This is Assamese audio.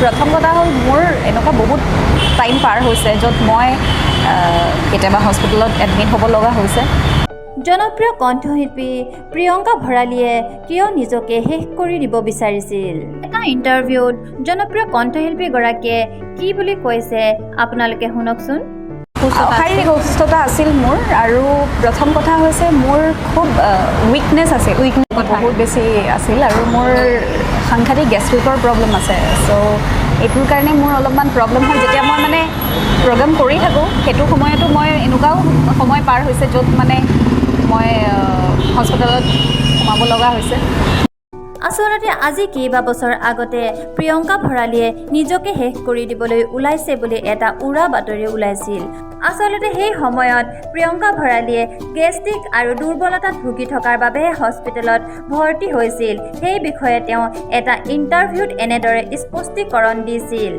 প্ৰথম কথা হ'ল মোৰ এনেকুৱা বহুত টাইম পাৰ হৈছে য'ত মই কেতিয়াবা হস্পিটেলত এডমিট হ'ব লগা হৈছে। জনপ্ৰিয় কণ্ঠশিল্পী প্ৰিয়ংকা ভৰালীয়ে কিয় নিজকে শেষ কৰি দিব বিচাৰিছিল? এটা ইণ্টাৰভিউত জনপ্ৰিয় কণ্ঠশিল্পীগৰাকীয়ে কি বুলি কৈছে আপোনালোকে শুনকচোন। শাৰীৰিক অসুস্থতা আছিল মোৰ, আৰু প্ৰথম কথা হৈছে মোৰ খুব উইকনেছ আছিল, বহুত বেছি আছিল, আৰু মোৰ সাংঘাতিক গেষ্ট্ৰিকৰ প্ৰব্লেম আছে। চ' এইটোৰ কাৰণে মোৰ অলপমান প্ৰব্লেম হয়। যেতিয়া মই মানে প্ৰগ্ৰাম কৰি থাকোঁ সেইটো সময়তো মই এনেকুৱাও সময় পাৰ হৈছে য'ত মানে মই হস্পিটেলত সোমাব লগা হৈছে। আচলতে আজি কেইবা বছৰ আগতে প্ৰিয়ংকা ভৰালীয়ে নিজকে শেষ কৰি দিবলৈ ওলাইছে বুলি এটা উৰা বাতৰি ওলাইছিল। আচলতে সেই সময়ত প্ৰিয়ংকা ভৰালীয়ে গেষ্ট্ৰিক আৰু দুৰ্বলতাত ভুগি থকাৰ বাবেহে হস্পিটেলত ভৰ্তি হৈছিল। সেই বিষয়ে তেওঁ এটা ইণ্টাৰভিউত এনেদৰে স্পষ্টীকৰণ দিছিল।